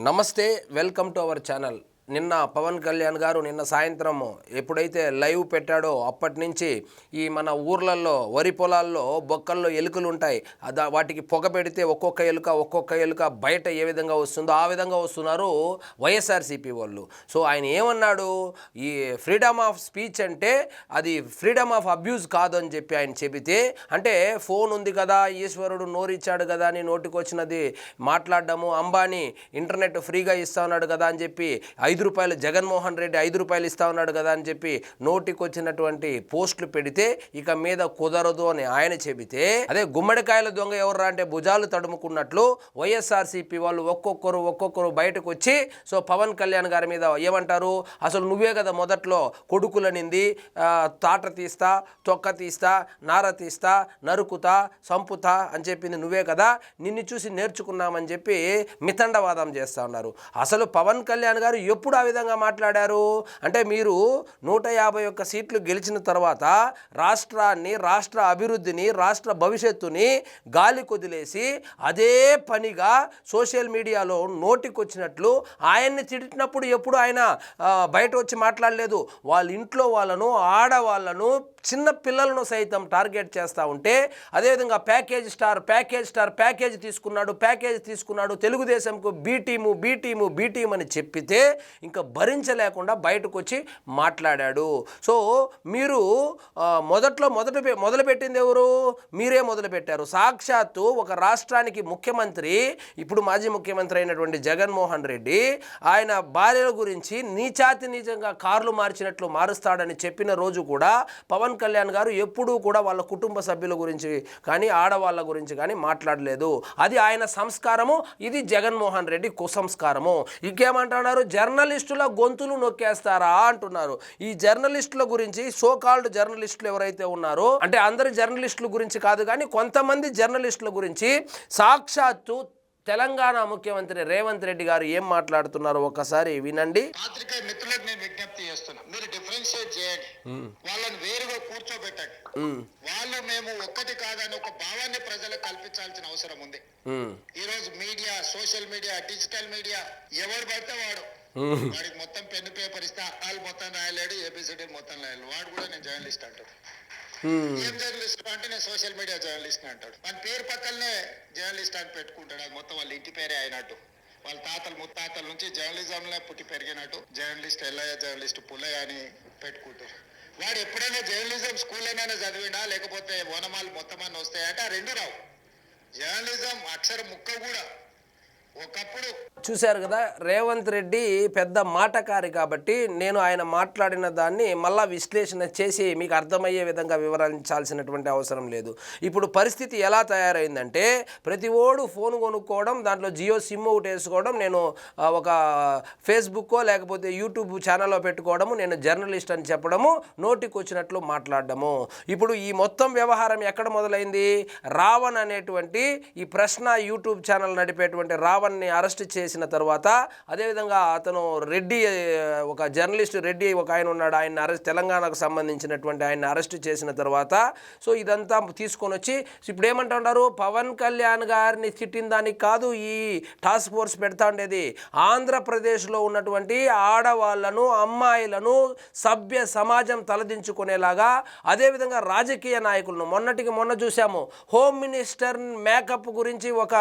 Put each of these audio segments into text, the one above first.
నమస్తే, welcome to our channel. నిన్న పవన్ కళ్యాణ్ గారు నిన్న సాయంత్రం ఎప్పుడైతే లైవ్ పెట్టాడో అప్పటి నుంచి ఈ మన ఊర్లలో వరి పొలాల్లో బొక్కల్లో ఎలుకలు ఉంటాయి. వాటికి పొగ పెడితే ఒక్కొక్క ఎలుక బయట ఏ విధంగా వస్తుందో ఆ విధంగా వస్తున్నారు వైఎస్ఆర్సీపీ వాళ్ళు. సో ఆయన ఏమన్నాడు, ఈ ఫ్రీడమ్ ఆఫ్ స్పీచ్ అంటే అది ఫ్రీడమ్ ఆఫ్ అబ్యూజ్ కాదు అని చెప్పి ఆయన చెబితే, అంటే ఫోన్ ఉంది కదా, ఈశ్వరుడు నోరిచ్చాడు కదా అని నోటికొచ్చినది మాట్లాడడము, అంబానీ ఇంటర్నెట్ ఫ్రీగా ఇస్తా ఉన్నాడు కదా అని చెప్పి ₹5 జగన్మోహన్ రెడ్డి ₹5 ఇస్తా ఉన్నాడు కదా అని చెప్పి నోటికి వచ్చినటువంటి పోస్టులు పెడితే ఇక మీద కుదరదు అని ఆయన చెబితే, అదే గుమ్మడికాయల దొంగ ఎవర్రా అంటే భుజాలు తడుముకున్నట్లు వైఎస్ఆర్సీపీ వాళ్ళు ఒక్కొక్కరు బయటకు వచ్చి సో పవన్ కళ్యాణ్ గారి మీద ఏమంటారు, అసలు నువ్వే కదా మొదట్లో కొడుకులనింది, తాట తీస్తా, తొక్క తీస్తా, నార తీస్తా, నరుకుతా, సంపుతా అని చెప్పింది నువ్వే కదా, నిన్ను చూసి నేర్చుకున్నామని చెప్పి మితండవాదం చేస్తూ ఉన్నారు. అసలు పవన్ కళ్యాణ్ గారు ఎప్పుడు ఆ విధంగా మాట్లాడారు అంటే, మీరు 151 సీట్లు గెలిచిన తర్వాత రాష్ట్రాన్ని, రాష్ట్ర అభివృద్ధిని, రాష్ట్ర భవిష్యత్తుని గాలి కొదిలేసి అదే పనిగా సోషల్ మీడియాలో నోటికొచ్చినట్లు ఆయన్ని తిట్టినప్పుడు ఎప్పుడు ఆయన బయట వచ్చి మాట్లాడలేదు. వాళ్ళ ఇంట్లో వాళ్ళను, ఆడవాళ్ళను, చిన్న పిల్లలను సైతం టార్గెట్ చేస్తూ ఉంటే, అదేవిధంగా ప్యాకేజ్ స్టార్ తీసుకున్నాడు, తెలుగుదేశంకు బీ టీము అని చెప్పితే ఇంకా భరించలేకుండా బయటకు వచ్చి మాట్లాడాడు. సో మీరు మొదలుపెట్టింది ఎవరు? మీరే మొదలుపెట్టారు. సాక్షాత్తు ఒక రాష్ట్రానికి ముఖ్యమంత్రి, ఇప్పుడు మాజీ ముఖ్యమంత్రి అయినటువంటి జగన్మోహన్ రెడ్డి, ఆయన భార్యల గురించి నీచంగా కార్లు మార్చినట్లు మారుస్తాడని చెప్పిన రోజు కూడా పవన్ కళ్యాణ్ గారు ఎప్పుడూ కూడా వాళ్ళ కుటుంబ సభ్యుల గురించి కానీ, ఆడవాళ్ళ గురించి కానీ మాట్లాడలేదు. అది ఆయన సంస్కారము, ఇది జగన్మోహన్ రెడ్డి కుసంస్కారము. ఇంకేమంటున్నారు, జర్నలిస్టుల గొంతులు నొక్కేస్తారా అంటున్నారు. ఈ జర్నలిస్టుల గురించి, సోకాల్డ్ జర్నలిస్టులు ఎవరైతే ఉన్నారో, అంటే అందరి జర్నలిస్టుల గురించి కాదు కానీ కొంతమంది జర్నలిస్టుల గురించి సాక్షాత్తు తెలంగాణ ముఖ్యమంత్రి రేవంత్ రెడ్డి గారు ఏం మాట్లాడుతున్నారో ఒకసారి వినండి. పాత్రికేయ మిత్రులకు నేను విజ్ఞప్తి చేస్తున్నా, మీరు డిఫరెన్షియేట్ చేయండి, వాళ్ళని వేరుగా కూర్చోబెట్టండి. వాళ్ళు మేము ఒక్కటి కాదని ఒక భావాన్ని ప్రజలకు కల్పించాల్సిన అవసరం ఉంది. ఈ రోజు media, social media, digital media, ఎవరు పడితే వాడికి మొత్తం పెన్ను పేపర్ ఇస్తా, వాళ్ళు మొత్తం రాయలేడు, ఏబిసిడి మొత్తం రాయలేడు, వాడు కూడా నేను జర్నలిస్ట్ అంటాడు. ఏం జర్నలిస్ట్ అంటే నేను సోషల్ మీడియా జర్నలిస్ట్ అంటాడు. మన పేరు పక్కనే జర్నలిస్ట్ అని పెట్టుకుంటాడు. అది మొత్తం వాళ్ళ ఇంటి పేరే అయినట్టు, వాళ్ళ తాతలు ముత్తాతల నుంచి జర్నలిజంలో పుట్టి పెరిగినట్టు జర్నలిస్ట్ ఎల్లయ్య, జర్నలిస్ట్ పుల్లయ్య అని పెట్టుకుంటారు. వాడు ఎప్పుడైనా జర్నలిజం స్కూల్లోనైనా చదివినా, లేకపోతే వనమాలు మొత్తం అన్నీ వస్తాయంటే ఆ రెండు రావు. జర్నలిజం అక్షర ముక్క కూడా ఒకప్పుడు చూశారు కదా, రేవంత్ రెడ్డి పెద్ద మాటకారి కాబట్టి నేను ఆయన మాట్లాడిన దాన్ని మళ్ళా విశ్లేషణ చేసి మీకు అర్థమయ్యే విధంగా వివరించాల్సినటువంటి అవసరం లేదు. ఇప్పుడు పరిస్థితి ఎలా తయారైందంటే, ప్రతి ఓడు ఫోన్ కొనుక్కోవడం, దాంట్లో జియో సిమ్ ఒకటి వేసుకోవడం, నేను ఒక ఫేస్బుక్కో లేకపోతే యూట్యూబ్ ఛానల్లో పెట్టుకోవడము, నేను జర్నలిస్ట్ అని చెప్పడము, నోటికి వచ్చినట్లు మాట్లాడడము. ఇప్పుడు ఈ మొత్తం వ్యవహారం ఎక్కడ మొదలైంది? రావణ్ అనేటువంటి ఈ ప్రశ్న యూట్యూబ్ ఛానల్ నడిపేటువంటి రావణ్ని అరెస్ట్ చేసిన తర్వాత, అదేవిధంగా అతను రెడ్డి, ఒక జర్నలిస్ట్ రెడ్డి ఒక ఆయన ఉన్నాడు, ఆయన అరెస్ట్, తెలంగాణకు సంబంధించినటువంటి ఆయన అరెస్ట్ చేసిన తర్వాత సో ఇదంతా తీసుకొని వచ్చి ఇప్పుడు ఏమంటున్నారు, పవన్ కళ్యాణ్ గారిని తిట్టిన దానికి కాదు ఈ టాస్క్ ఫోర్స్ పెడతా ఉండేది, ఆంధ్రప్రదేశ్లో ఉన్నటువంటి ఆడవాళ్లను, అమ్మాయిలను సభ్య సమాజం తలదించుకునేలాగా, అదేవిధంగా రాజకీయ నాయకులను మొన్న చూసాము, హోమ్ మినిస్టర్ మేకప్ గురించి ఒక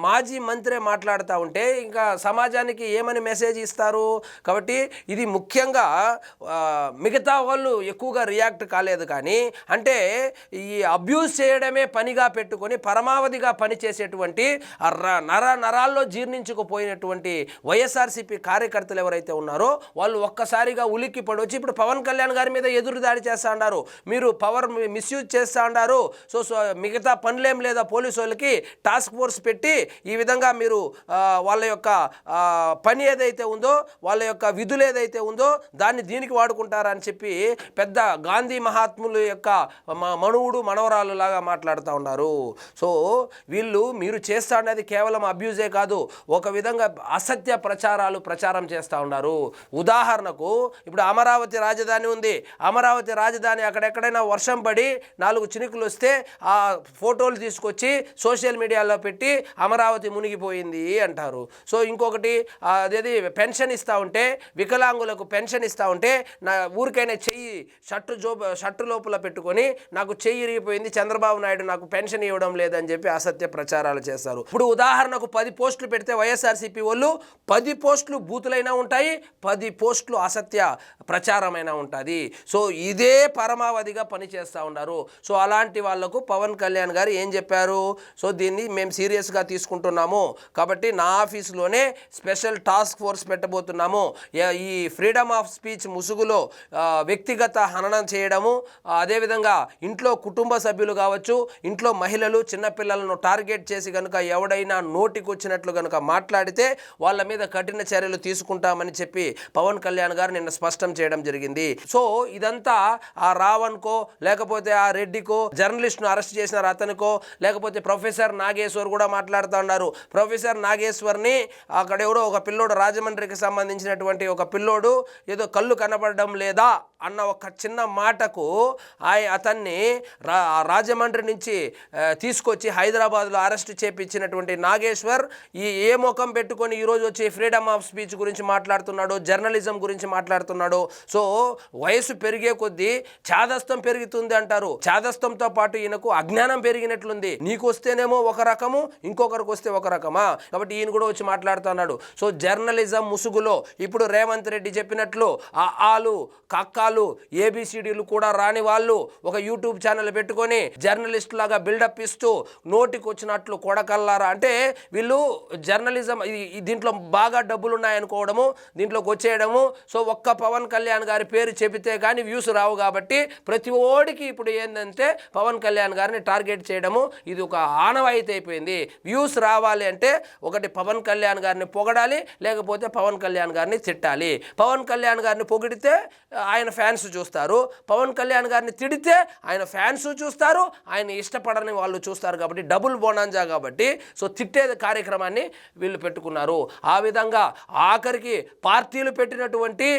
మాజీ మంత్రి మాట్లాడుతూ ఉంటే ఇంకా సమాజానికి ఏమని మెసేజ్ ఇస్తారు? కాబట్టి ఇది ముఖ్యంగా మిగతా వాళ్ళు ఎక్కువగా రియాక్ట్ కాలేదు కానీ, అంటే ఈ అబ్యూజ్ చేయడమే పనిగా పెట్టుకొని పరమావధిగా పనిచేసేటువంటి నరాల్లో జీర్ణించుకుపోయినటువంటి వైఎస్ఆర్సీపీ కార్యకర్తలు ఎవరైతే ఉన్నారో వాళ్ళు ఒక్కసారిగా ఉలిక్కి పడొచ్చి ఇప్పుడు పవన్ కళ్యాణ్ గారి మీద ఎదురు దాడి చేస్తూ ఉన్నారు, మీరు పవర్ మిస్యూజ్ చేస్తూ ఉన్నారు, సో మిగతా పనులేం లేదా పోలీసు వాళ్ళకి, టాస్క్ ఫోర్స్ పెట్టి ఈ విధంగా మీరు వాళ్ళ యొక్క పని ఏదైతే ఉందో, వాళ్ళ యొక్క విధులు ఏదైతే ఉందో దాన్ని దీనికి వాడుకుంటారని చెప్పి పెద్ద గాంధీ మహాత్ముల యొక్క మనువుడు మనవరాలు లాగా మాట్లాడుతూ ఉన్నారు. సో వీళ్ళు మీరు చేస్తా ఉండేది కేవలం అబ్యూజే కాదు, ఒక విధంగా అసత్య ప్రచారం చేస్తూ ఉన్నారు. ఉదాహరణకు ఇప్పుడు అమరావతి రాజధాని ఉంది, అమరావతి రాజధాని అక్కడెక్కడైనా వర్షం పడి 4 చినుకులు వస్తే ఆ ఫోటోలు తీసుకొచ్చి సోషల్ మీడియాలో పెట్టి అమరావతి మునిగిపోయింది అయిపోయింది అంటారు. సో ఇంకొకటి అదేది పెన్షన్ ఇస్తూ ఉంటే, వికలాంగులకు పెన్షన్ ఇస్తూ ఉంటే నా ఊరికైనా చెయ్యి షర్టు లోపల పెట్టుకొని నాకు చెయ్యి ఇరిగిపోయింది, చంద్రబాబు నాయుడు నాకు పెన్షన్ ఇవ్వడం లేదని చెప్పి అసత్య ప్రచారాలు చేస్తారు. ఇప్పుడు ఉదాహరణకు 10 పోస్టులు పెడితే వైఎస్ఆర్సీపీ వాళ్ళు 10 పోస్టులు బూతులైనా ఉంటాయి, 10 పోస్టులు అసత్య ప్రచారమైనా ఉంటుంది. సో ఇదే పరమావధిగా పనిచేస్తూ ఉన్నారు. సో అలాంటి వాళ్లకు పవన్ కళ్యాణ్ గారు ఏం చెప్పారు, సో దీన్ని మేము సీరియస్గా తీసుకుంటున్నాము కాబట్టి నా ఆఫీసులోనే స్పెషల్ టాస్క్ ఫోర్స్ పెట్టబోతున్నాము. ఈ ఫ్రీడమ్ ఆఫ్ స్పీచ్ ముసుగులో వ్యక్తిగత హననం చేయడము, అదేవిధంగా ఇంట్లో కుటుంబ సభ్యులు కావచ్చు, ఇంట్లో మహిళలు చిన్నపిల్లలను టార్గెట్ చేసి కనుక ఎవడైనా నోటికి వచ్చినట్లు కనుక మాట్లాడితే వాళ్ళ మీద కఠిన చర్యలు తీసుకుంటామని చెప్పి పవన్ కళ్యాణ్ గారు నిన్న స్పష్టం చేయడం జరిగింది. సో ఇదంతా ఆ రావణ్కో లేకపోతే ఆ రెడ్డికో, జర్నలిస్ట్ను అరెస్ట్ చేసినారు అతనికో, లేకపోతే ప్రొఫెసర్ నాగేశ్వర్ కూడా మాట్లాడుతూ ఉన్నారు. ప్రొఫెసర్ నాగేశ్వర్ని అక్కడ ఎవరో ఒక పిల్లోడు, రాజమండ్రికి సంబంధించినటువంటి ఒక పిల్లోడు ఏదో కళ్ళు కనబడడం లేదా అన్న ఒక చిన్న మాటకు అతన్ని రాజమండ్రి నుంచి తీసుకొచ్చి హైదరాబాద్లో అరెస్ట్ చేపించినటువంటి నాగేశ్వర్ ఏ ముఖం పెట్టుకొని ఈరోజు వచ్చి ఫ్రీడమ్ ఆఫ్ స్పీచ్ గురించి మాట్లాడుతున్నాడు, జర్నలిజం గురించి మాట్లాడుతున్నాడు. సో వయసు పెరిగే కొద్దీ చాదస్తం పెరుగుతుంది అంటారు. చాదస్తంతో పాటు ఈయనకు అజ్ఞానం పెరిగినట్లుంది. నీకు వస్తేనేమో ఒక రకము, ఇంకొకరికి వస్తే ఒక రకమా. కాబట్టి ఈయన కూడా వచ్చి మాట్లాడుతున్నాడు. సో జర్నలిజం ముసుగులో ఇప్పుడు రేవంత్ రెడ్డి చెప్పినట్లు ఆలు కక్కాలు ఏబిసిడీలు కూడా రాని వాళ్ళు ఒక యూట్యూబ్ ఛానల్ పెట్టుకొని జర్నలిస్ట్ లాగా బిల్డప్ ఇస్తూ నోటికి వచ్చినట్లు కొడకల్లారా అంటే వీళ్ళు జర్నలిజం దీంట్లో బాగా డబ్బులు ఉన్నాయనుకోవడము, దీంట్లోకి వచ్చేయడము. సో ఒక్క పవన్ కళ్యాణ్ గారి పేరు చెబితే కానీ వ్యూస్ రావు కాబట్టి ప్రతి ఓడికి ఇప్పుడు ఏంటంటే పవన్ కళ్యాణ్ గారిని టార్గెట్ చేయడము ఇది ఒక ఆనవాయితీ అయిపోయింది. వ్యూస్ రావాలి అంటే ఒకటి పవన్ కళ్యాణ్ గారిని పొగడాలి, లేకపోతే పవన్ కళ్యాణ్ గారిని తిట్టాలి. పవన్ కళ్యాణ్ గారిని పొగిడితే ఆయన ఫ్యాన్స్ చూస్తారు, పవన్ కళ్యాణ్ గారిని తిడితే ఆయన ఫ్యాన్స్ చూస్తారు, ఆయన ఇష్టపడని వాళ్ళు చూస్తారు. కాబట్టి డబుల్ బోనాంజా కాబట్టి సో తిట్టే కార్యక్రమాన్ని వీళ్ళు పెట్టుకున్నారు. ఆ విధంగా ఆఖరికి పార్టీలు పెట్టినటువంటి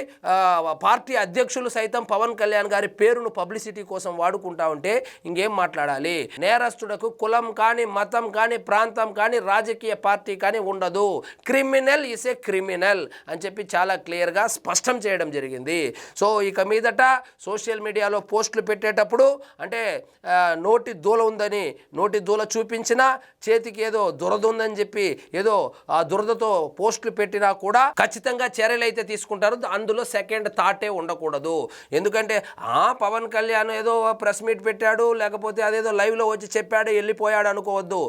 పార్టీ అధ్యక్షులు సైతం పవన్ కళ్యాణ్ గారి పేరును పబ్లిసిటీ కోసం వాడుకుంటా ఉంటే ఇంకేం మాట్లాడాలి. నేరస్తుడకు కులం కానీ, మతం కానీ, ప్రాంతం కానీ, రాజకీయ పార్టీ కానీ ఉండదు. క్రిమినల్ ఈస్ ఏ క్రిమినల్ అని చెప్పి చాలా క్లియర్గా స్పష్టం చేయడం జరిగింది. సో ఇక మీదట సోషల్ మీడియాలో పోస్టులు పెట్టేటప్పుడు అంటే నోటి దూల ఉందని నోటి దూల చూపించినా, చేతికి ఏదో దురద ఉందని చెప్పి ఏదో ఆ దురదతో పోస్టులు పెట్టినా కూడా ఖచ్చితంగా చర్యలు అయితే తీసుకుంటారు. అందులో సెకండ్ థాటే ఉండకూడదు. ఎందుకంటే పవన్ కళ్యాణ్ ఏదో ప్రెస్ మీట్ పెట్టాడు, లేకపోతే అదేదో లైవ్లో వచ్చి చెప్పాడు వెళ్ళిపోయాడు అనుకోవద్దు.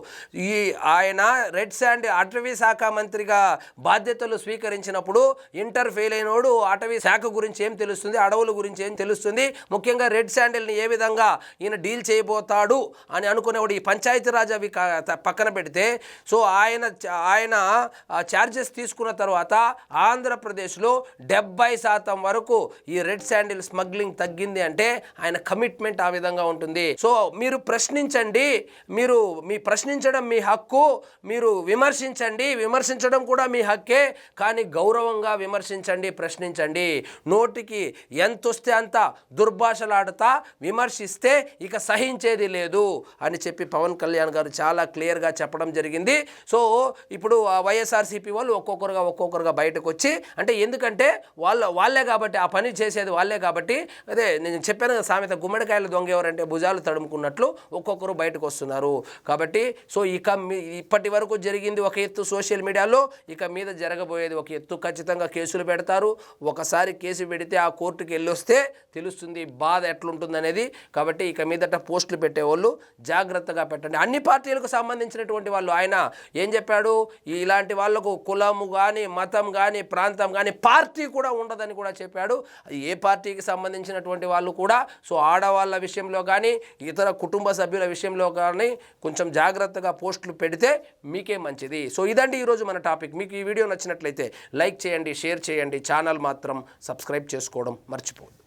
ఆయన రెడ్ శాండ్ అటవీ శాఖ మంత్రిగా బాధ్యతలు స్వీకరించినప్పుడు ఇంటర్ ఫెయిల్ అయినోడు అటవీ శాఖ గురించి ఏం తెలుస్తుంది, అడవుల గురించి ఏం తెలుస్తుంది, ముఖ్యంగా రెడ్ శాండిల్ని ఏ విధంగా ఈయన డీల్ చేయబోతాడు అని అనుకునేవాడు. ఈ పంచాయతీరాజ్ అవి పక్కన పెడితే సో ఆయన ఛార్జెస్ తీసుకున్న తర్వాత ఆంధ్రప్రదేశ్లో 70% వరకు ఈ రెడ్ శాండిల్ స్మగ్లింగ్ తగ్గింది అంటే ఆయన కమిట్మెంట్ ఆ విధంగా ఉంటుంది. సో మీరు ప్రశ్నించండి, మీ ప్రశ్నించడం మీ హక్కు, మీరు విమర్శించండి, విమర్శించడం కూడా మీ హక్కే, కానీ గౌరవంగా విమర్శించండి, ప్రశ్నించండి. నోటికి ఎంత వస్తే అంత దుర్భాషలాడుతా విమర్శిస్తే ఇక సహించేది లేదు అని చెప్పి పవన్ కళ్యాణ్ గారు చాలా క్లియర్గా చెప్పడం జరిగింది. సో ఇప్పుడు వైఎస్ఆర్సీపీ వాళ్ళు ఒక్కొక్కరుగా బయటకు వచ్చి అంటే ఎందుకంటే వాళ్ళే కాబట్టి ఆ పని చేసేది వాళ్ళే కాబట్టి అదే నేను చెప్పాను సామెత గుమ్మడికాయలు దొంగ ఎవరంటే భుజాలు తడుముకున్నట్లు ఒక్కొక్కరు బయటకు వస్తున్నారు. కాబట్టి సో ఇప్పటి వరకు జరిగింది ఒక ఎత్తు సోషల్ మీడియాలో, ఇక మీద జరగబోయేది ఒక ఎత్తు. ఖచ్చితంగా కేసులు పెడతారు. ఒకసారి కేసు పెడితే ఆ కోర్టుకి వెళ్ళొస్తే తెలుస్తుంది బాధ ఎట్లుంటుంది అనేది. కాబట్టి ఇక మీదట పోస్టులు పెట్టేవాళ్ళు జాగ్రత్తగా పెట్టండి. అన్ని పార్టీలకు సంబంధించినటువంటి వాళ్ళు ఆయన ఏం చెప్పాడు, ఇలాంటి వాళ్లకు కులము కానీ, మతం కానీ, ప్రాంతం కానీ, పార్టీ కూడా ఉండదని కూడా చెప్పాడు. ఏ పార్టీకి సంబంధించినటువంటి వాళ్ళు కూడా సో ఆడవాళ్ళ విషయంలో కానీ, ఇతర కుటుంబ సభ్యుల విషయంలో కానీ కొంచెం జాగ్రత్తగా పోస్టులు పెడితే మీకే మంచిది. సో ఇదండి ఈరోజు మన టాపిక్. మీకు ఈ వీడియో నచ్చినట్లయితే లైక్ చేయండి, షేర్ చేయండి, ఛానల్ మాత్రం సబ్స్క్రైబ్ చేసుకోవడం మర్చిపోవద్దు.